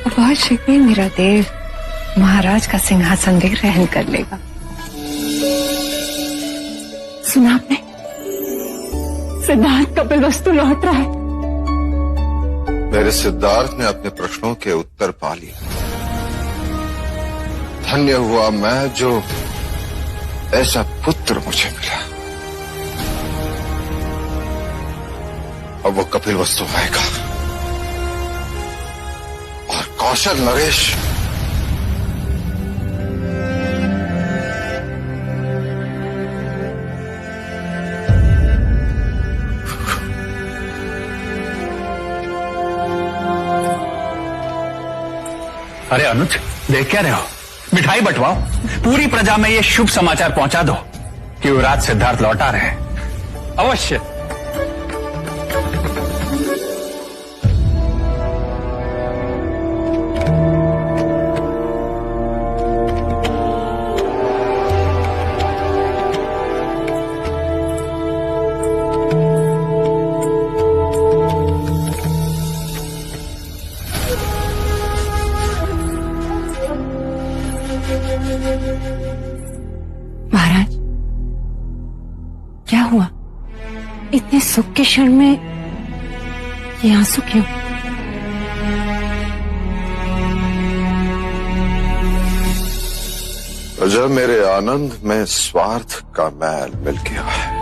बहुत शीघ्र ही मेरा देव महाराज का सिंहासन भी ग्रहण कर लेगा। सुना आपने? सिद्धार्थ कपिलवस्तु लौट रहा है। मेरे सिद्धार्थ ने अपने प्रश्नों के उत्तर पा लिए। धन्य हुआ मैं जो ऐसा पुत्र मुझे मिला। अब वो कपिलवस्तु आएगा और कौशल नरेश अरे अनुज, देख क्या रहे हो? मिठाई बंटवाओ, पूरी प्रजा में ये शुभ समाचार पहुंचा दो कि युवराज सिद्धार्थ लौट आ रहे हैं। अवश्य। महाराज, क्या हुआ? इतने सुख के क्षण में ये आंसू क्यों? प्रजा मेरे आनंद में स्वार्थ का मैल मिल गया है।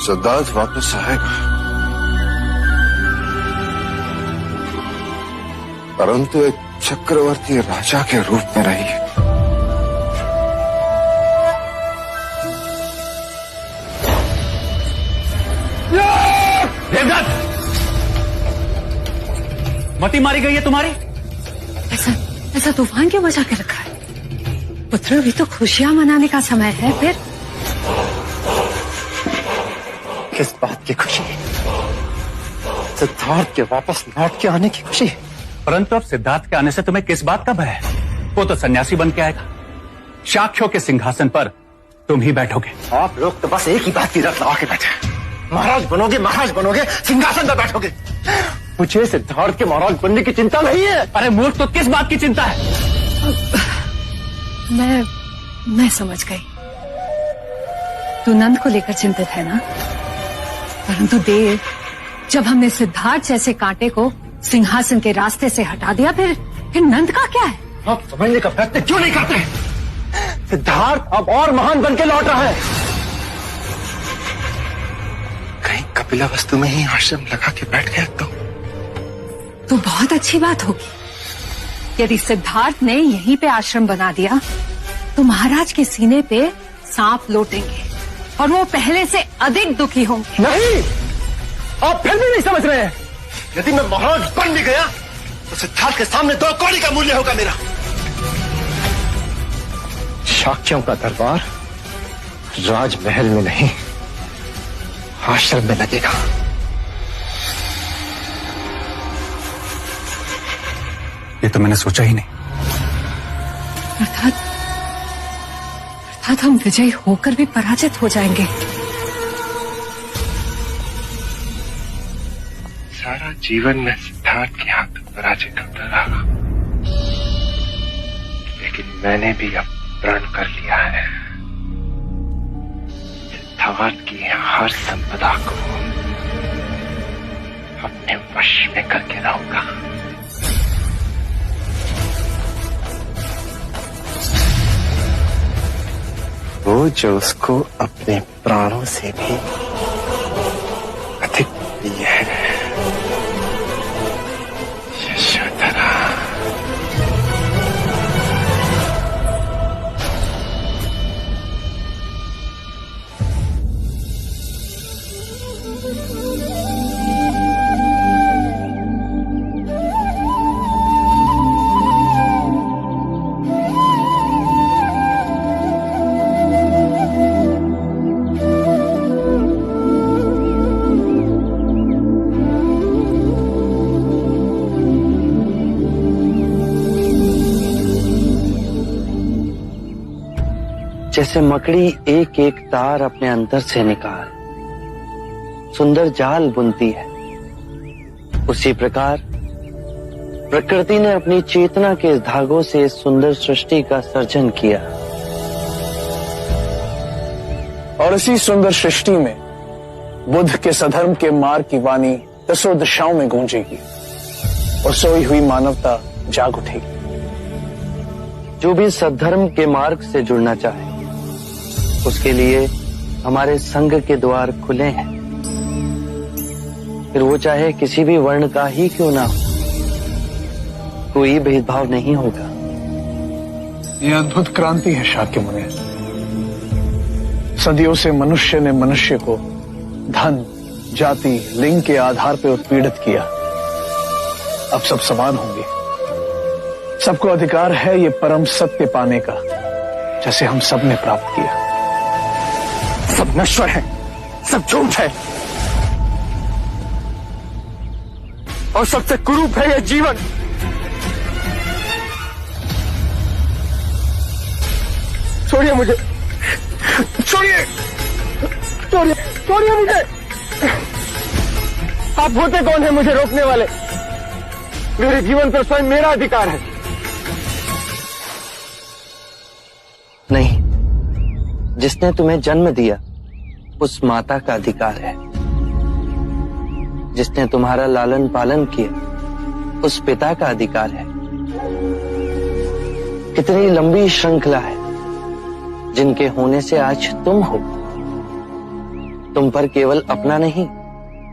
सिद्धार्थ वापस आएगा, परंतु एक चक्रवर्ती राजा के रूप में रही। देवदत्त, मती मारी गई है तुम्हारी? ऐसा तूफान क्यों मचा के रखा है? पुत्र, अभी तो खुशियां मनाने का समय है। फिर किस बात की खुशी? सिद्धार्थ के वापस लौट के आने की खुशी। परंतु अब सिद्धार्थ के आने से तुम्हें किस बात का भय है? वो तो सन्यासी बन के आएगा। शाक्यों के सिंहासन पर तुम ही बैठोगे। आप लोग तो बस एक ही बात की रट लगा के बैठे। महाराज बनोगे, सिंहासन पर बैठोगे। मुझे सिद्धार्थ के महाराज बनने की चिंता नहीं है। अरे मूर्ख, तो किस बात की चिंता है? मैं समझ गई। तू नंद को लेकर चिंतित है ना? परंतु देव, जब हमने सिद्धार्थ जैसे कांटे को सिंहासन के रास्ते से हटा दिया, फिर नंद का क्या है? आप समझने का प्रयत्न क्यों नहीं करते? सिद्धार्थ अब और महान बन के लौट रहा है। कहीं कपिलवस्तु में ही आश्रम लगा के बैठ गया तो बहुत अच्छी बात होगी। यदि सिद्धार्थ ने यहीं पे आश्रम बना दिया तो महाराज के सीने पे सांप लौटेंगे और वो पहले से अधिक दुखी होंगे। नहीं, आप फिर भी नहीं समझ रहे हैं। यदि मैं महाराज बन भी गया तो सिद्धार्थ के सामने 2 कौड़ी का मूल्य होगा मेरा। शाक्यों का दरबार राजमहल में नहीं, आश्रम में लगेगा। ये तो मैंने सोचा ही नहीं। अर्थात हम विजयी होकर भी पराजित हो जाएंगे। सारा जीवन में सिद्धार्थ के हाथ पराजित होता रहा, लेकिन मैंने भी अब प्रण कर लिया है। सिद्धार्थ की हर संपदा को अपने वश में करके रहूंगा। वो जो उसको अपने प्राणों से भी अधिक प्रिय है, यशोधरा। जैसे मकड़ी एक एक तार अपने अंदर से निकाल सुंदर जाल बुनती है, उसी प्रकार प्रकृति ने अपनी चेतना के इस धागों से इस सुंदर सृष्टि का सर्जन किया। और इसी सुंदर सृष्टि में बुद्ध के सधर्म के मार्ग की वाणी दसों दिशाओं में गूंजेगी और सोई हुई मानवता जाग उठेगी। जो भी सद्धर्म के मार्ग से जुड़ना चाहे उसके लिए हमारे संघ के द्वार खुले हैं, फिर वो चाहे किसी भी वर्ण का ही क्यों ना हो, कोई भेदभाव नहीं होगा। यह अद्भुत क्रांति है शाक्य मुनि। सदियों से मनुष्य ने मनुष्य को धन, जाति, लिंग के आधार पर उत्पीड़ित किया। अब सब समान होंगे। सबको अधिकार है ये परम सत्य पाने का, जैसे हम सब ने प्राप्त किया। सब नश्वर है, सब झूठ है और सबसे कुरूप है यह जीवन। छोड़िए मुझे, छोड़िए, छोड़िए, छोड़िए मुझे। आप होते कौन है मुझे रोकने वाले? मेरे जीवन पर स्वयं मेरा अधिकार है। नहीं, जिसने तुम्हें जन्म दिया उस माता का अधिकार है। जिसने तुम्हारा लालन पालन किया उस पिता का अधिकार है। कितनी लंबी श्रृंखला है जिनके होने से आज तुम हो। तुम पर केवल अपना नहीं,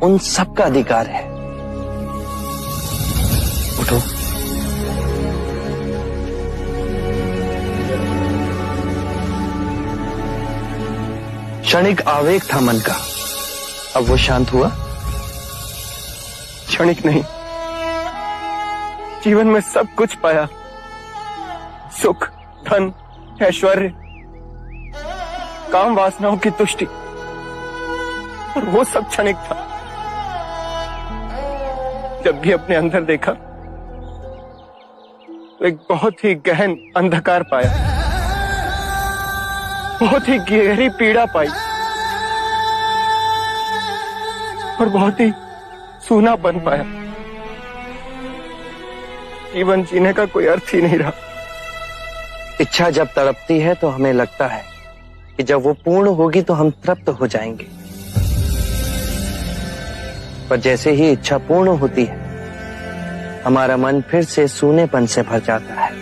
उन सब का अधिकार है। उठो। क्षणिक आवेग था मन का, अब वो शांत हुआ? क्षणिक नहीं, जीवन में सब कुछ पाया। सुख, धन, ऐश्वर्य, काम वासनाओं की तुष्टि, और वो सब क्षणिक था। जब भी अपने अंदर देखा तो एक बहुत ही गहन अंधकार पाया, बहुत ही गहरी पीड़ा पाई और बहुत ही सूना बन पाया। जीवन जीने का कोई अर्थ ही नहीं रहा। इच्छा जब तड़पती है तो हमें लगता है कि जब वो पूर्ण होगी तो हम तृप्त हो जाएंगे, पर जैसे ही इच्छा पूर्ण होती है हमारा मन फिर से सूनेपन से भर जाता है।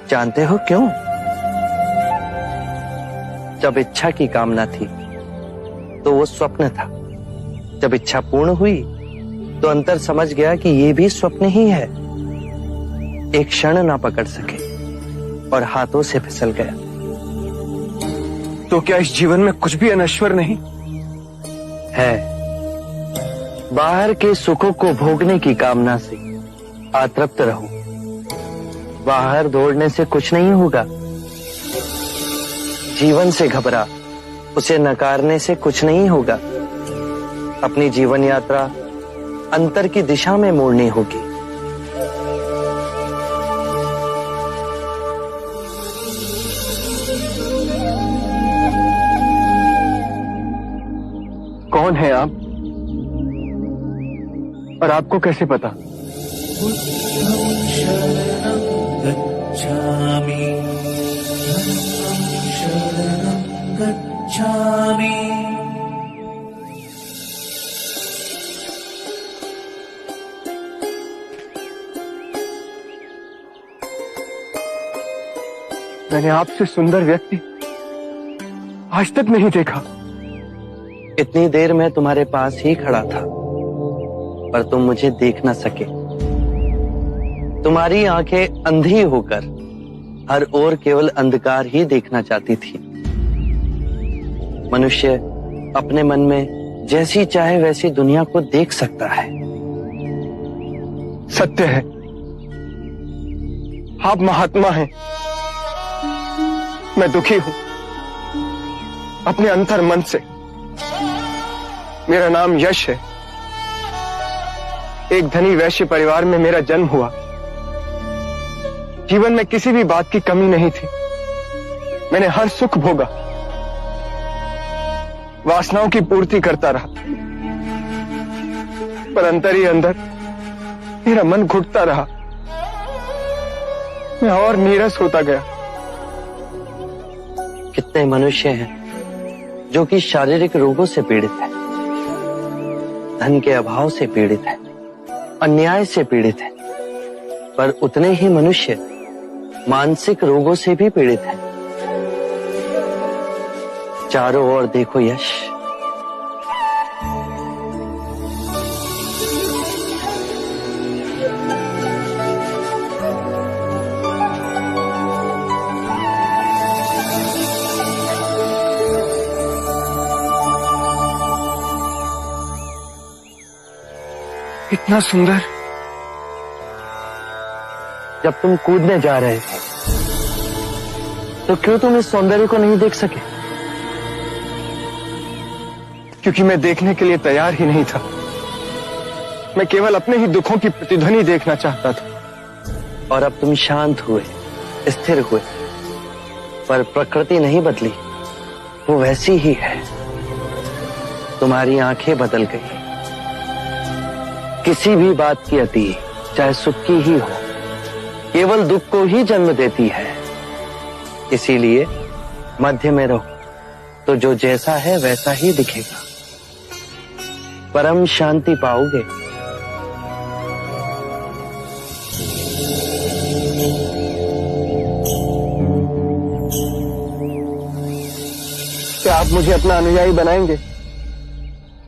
जानते हो क्यों? जब इच्छा की कामना थी तो वो स्वप्न था। जब इच्छा पूर्ण हुई तो अंतर समझ गया कि ये भी स्वप्न ही है। एक क्षण ना पकड़ सके और हाथों से फिसल गया। तो क्या इस जीवन में कुछ भी अनश्वर नहीं है? बाहर के सुखों को भोगने की कामना से आतृप्त रहो। बाहर दौड़ने से कुछ नहीं होगा। जीवन से घबरा, उसे नकारने से कुछ नहीं होगा। अपनी जीवन यात्रा अंतर की दिशा में मोड़नी होगी। कौन है आप और आपको कैसे पता? मैंने आपसे सुंदर व्यक्ति आज तक नहीं देखा। इतनी देर में तुम्हारे पास ही खड़ा था, पर तुम मुझे देख न सके। तुम्हारी आंखें अंधी होकर हर ओर केवल अंधकार ही देखना चाहती थी। मनुष्य अपने मन में जैसी चाहे वैसी दुनिया को देख सकता है। सत्य है, आप महात्मा हैं। मैं दुखी हूं अपने अंतर मन से। मेरा नाम यश है। एक धनी वैश्य परिवार में मेरा जन्म हुआ। जीवन में किसी भी बात की कमी नहीं थी। मैंने हर सुख भोगा, वासनाओं की पूर्ति करता रहा। पर अंदर ही अंदर मेरा मन घुटता रहा। मैं और नीरस होता गया। कितने मनुष्य हैं जो कि शारीरिक रोगों से पीड़ित हैं, धन के अभाव से पीड़ित हैं, अन्याय से पीड़ित हैं, पर उतने ही मनुष्य मानसिक रोगों से भी पीड़ित हैं। चारों ओर देखो यश, इतना सुंदर। जब तुम कूदने जा रहे थे तो क्यों तुम इस सौंदर्य को नहीं देख सके? क्योंकि मैं देखने के लिए तैयार ही नहीं था। मैं केवल अपने ही दुखों की प्रतिध्वनि देखना चाहता था। और अब तुम शांत हुए, स्थिर हुए, पर प्रकृति नहीं बदली, वो वैसी ही है। तुम्हारी आंखें बदल गई। किसी भी बात की अति, चाहे सुख की ही हो, केवल दुख को ही जन्म देती है। इसीलिए मध्य में रहो तो जो जैसा है वैसा ही दिखेगा। परम शांति पाओगे। क्या आप मुझे अपना अनुयायी बनाएंगे?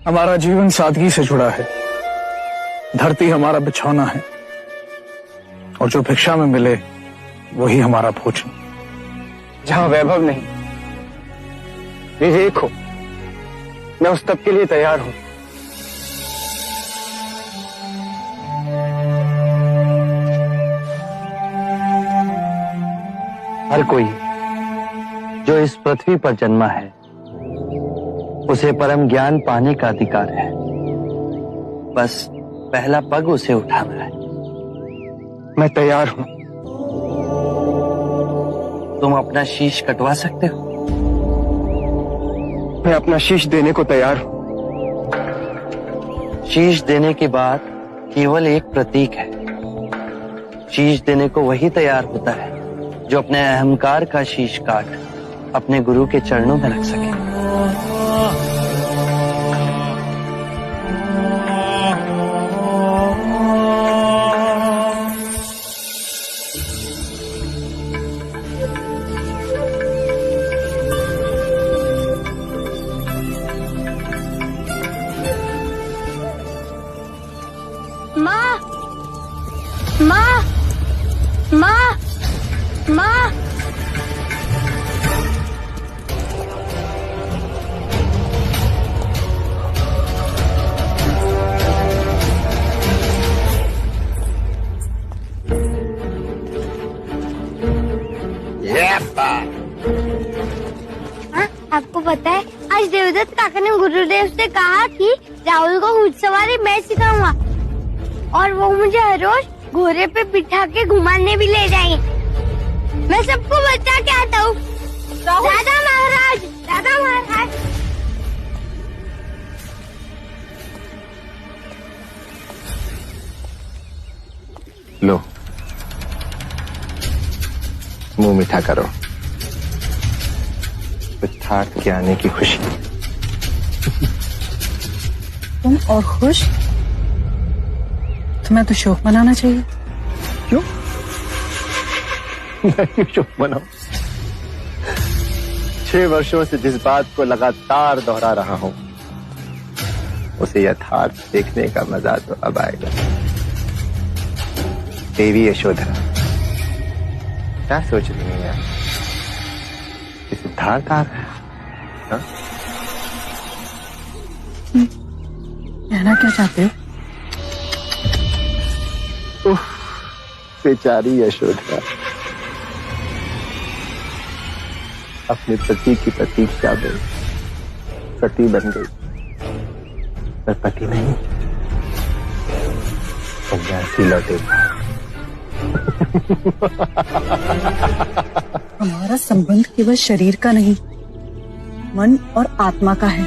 हमारा जीवन सादगी से जुड़ा है। धरती हमारा बिछौना है और जो भिक्षा में मिले वही हमारा भोजन। जहां वैभव नहीं, विवेक हो, मैं उस तप के लिए तैयार हूं। हर कोई जो इस पृथ्वी पर जन्मा है उसे परम ज्ञान पाने का अधिकार है। बस पहला पग उसे उठाना है। मैं तैयार हूं। तुम अपना शीश कटवा सकते हो। मैं अपना शीश देने को तैयार हूं। शीश देने की बात केवल एक प्रतीक है। शीश देने को वही तैयार होता है जो अपने अहंकार का शीश काट अपने गुरु के चरणों में रख सके। माँ, माँ, माँ, माँ। हाँ, आपको पता है आज देवदत्त काका ने गुरुदेव से कहा कि राहुल को घुड़सवारी मैं सिखाऊंगा और वो मुझे हर रोज घोड़े पे बिठा के घुमाने भी ले जाएंगे। मैं सबको बचा के आता हूँ। दादा महाराज, दादा महाराज। लो, मुंह मीठा करो। सिद्धार्थ के आने की खुशी। तुम और खुश? तुम्हें तो शोक मनाना चाहिए। क्यों? मैं क्यों शोक मनाऊं? 6 वर्षों से जिस बात को लगातार दोहरा रहा हूं उसे यथार्थ देखने का मजा तो अब आएगा। देवी यशोधरा, क्या सोच रही है यार? कि सिद्धार्थ आ रहा है? हाँ? कहना क्या चाहते हो? बेचारी यशोधरा अपने पति की प्रतीक्षा में सती बन गई, पर पति नहीं, सन्यासी लौटेगा। हमारा संबंध केवल शरीर का नहीं, मन और आत्मा का है।